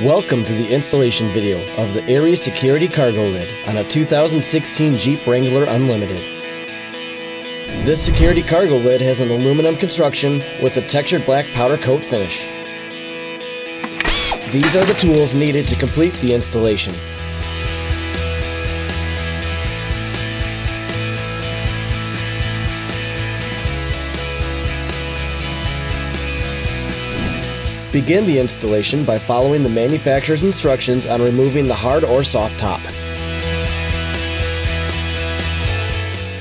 Welcome to the installation video of the Aries security cargo lid on a 2016 Jeep Wrangler Unlimited. This security cargo lid has an aluminum construction with a textured black powder coat finish. These are the tools needed to complete the installation. Begin the installation by following the manufacturer's instructions on removing the hard or soft top.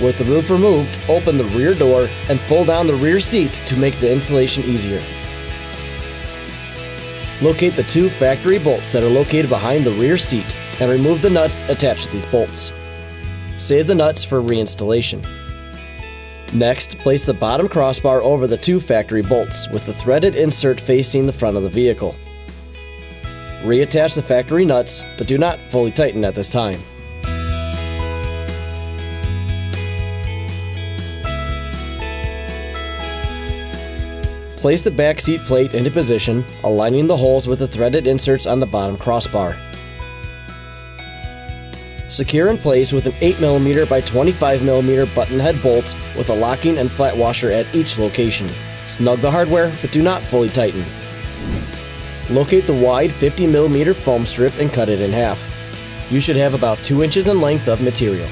With the roof removed, open the rear door and fold down the rear seat to make the installation easier. Locate the two factory bolts that are located behind the rear seat and remove the nuts attached to these bolts. Save the nuts for reinstallation. Next, place the bottom crossbar over the two factory bolts with the threaded insert facing the front of the vehicle. Reattach the factory nuts, but do not fully tighten at this time. Place the back seat plate into position, aligning the holes with the threaded inserts on the bottom crossbar. Secure in place with an 8mm by 25mm button head bolt with a locking and flat washer at each location. Snug the hardware, but do not fully tighten. Locate the wide 50mm foam strip and cut it in half. You should have about 2 inches in length of material.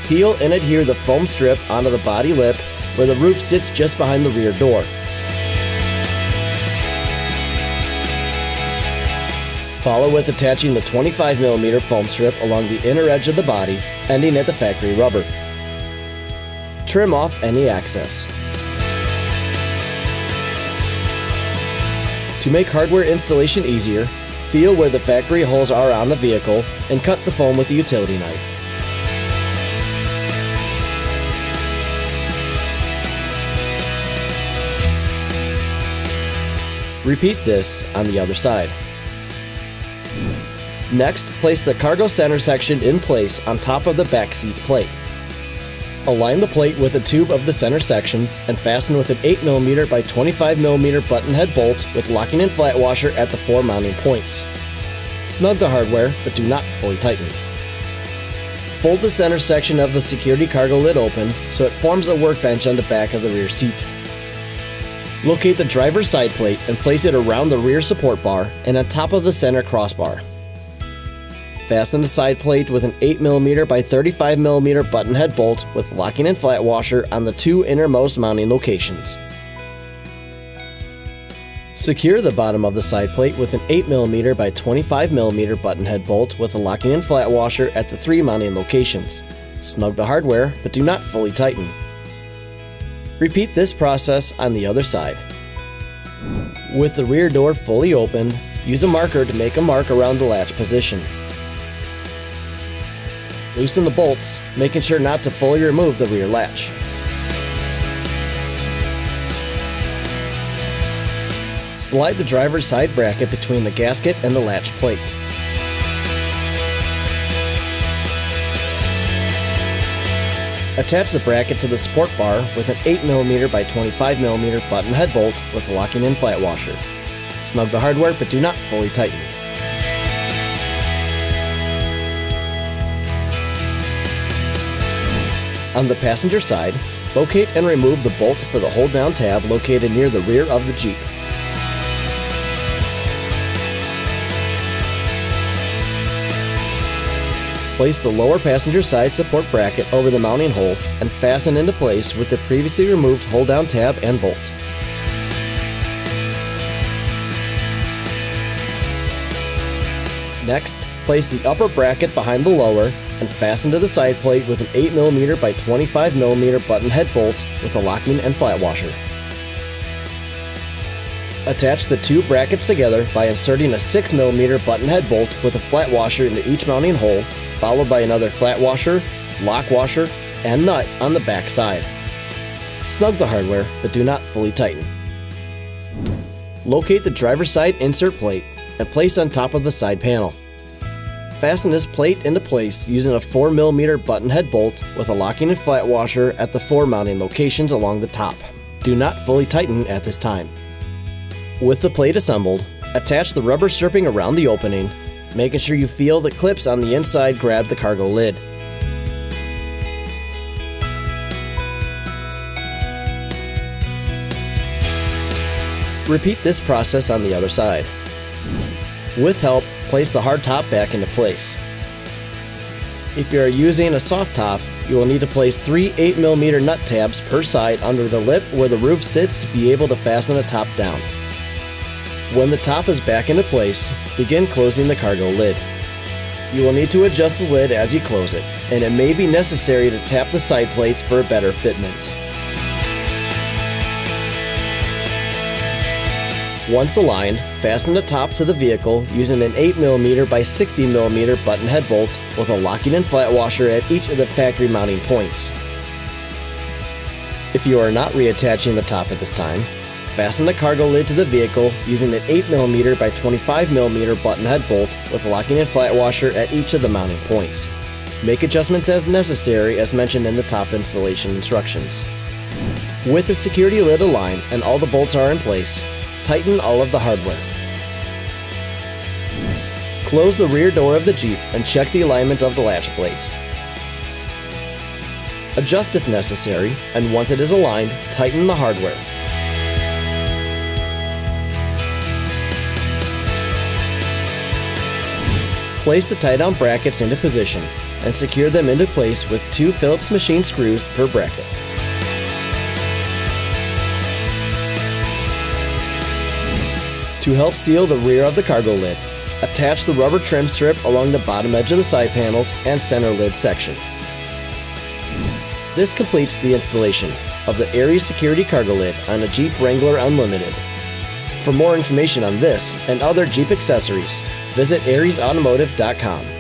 Peel and adhere the foam strip onto the body lip where the roof sits just behind the rear door. Follow with attaching the 25mm foam strip along the inner edge of the body, ending at the factory rubber. Trim off any excess. To make hardware installation easier, feel where the factory holes are on the vehicle and cut the foam with a utility knife. Repeat this on the other side. Next, place the cargo center section in place on top of the back seat plate. Align the plate with the tube of the center section and fasten with an 8mm by 25mm button head bolt with locking and flat washer at the 4 mounting points. Snug the hardware, but do not fully tighten. Fold the center section of the security cargo lid open so it forms a workbench on the back of the rear seat. Locate the driver's side plate and place it around the rear support bar and on top of the center crossbar. Fasten the side plate with an 8mm by 35mm button head bolt with locking and flat washer on the 2 innermost mounting locations. Secure the bottom of the side plate with an 8mm by 25mm button head bolt with a locking and flat washer at the 3 mounting locations. Snug the hardware, but do not fully tighten. Repeat this process on the other side. With the rear door fully opened, use a marker to make a mark around the latch position. Loosen the bolts, making sure not to fully remove the rear latch. Slide the driver's side bracket between the gasket and the latch plate. Attach the bracket to the support bar with an 8mm by 25mm button head bolt with a locking and flat washer. Snug the hardware, but do not fully tighten. On the passenger side, locate and remove the bolt for the hold-down tab located near the rear of the Jeep. Place the lower passenger side support bracket over the mounting hole and fasten into place with the previously removed hold-down tab and bolt. Next, place the upper bracket behind the lower and fasten to the side plate with an 8mm by 25mm button head bolt with a locking and flat washer. Attach the 2 brackets together by inserting a 6mm button head bolt with a flat washer into each mounting hole, followed by another flat washer, lock washer, and nut on the back side. Snug the hardware, but do not fully tighten. Locate the driver's side insert plate and place on top of the side panel. Fasten this plate into place using a 4mm button head bolt with a locking and flat washer at the 4 mounting locations along the top. Do not fully tighten at this time. With the plate assembled, Attach the rubber stripping around the opening, making sure you feel the clips on the inside grab the cargo lid. Repeat this process on the other side. With help, place the hard top back into place. If you are using a soft top, you will need to place 3 8mm nut tabs per side under the lip where the roof sits to be able to fasten the top down. When the top is back into place, begin closing the cargo lid. You will need to adjust the lid as you close it, and it may be necessary to tap the side plates for a better fitment. Once aligned, fasten the top to the vehicle using an 8mm by 60mm button head bolt with a locking and flat washer at each of the factory mounting points. If you are not reattaching the top at this time, fasten the cargo lid to the vehicle using an 8mm by 25mm button head bolt with a locking and flat washer at each of the mounting points. Make adjustments as necessary as mentioned in the top installation instructions. With the security lid aligned and all the bolts are in place, tighten all of the hardware. Close the rear door of the Jeep and check the alignment of the latch plate. Adjust if necessary, and once it is aligned, tighten the hardware. Place the tie-down brackets into position and secure them into place with 2 Phillips machine screws per bracket. To help seal the rear of the cargo lid, attach the rubber trim strip along the bottom edge of the side panels and center lid section. This completes the installation of the Aries security cargo lid on a Jeep Wrangler Unlimited. For more information on this and other Jeep accessories, visit ariesautomotive.com.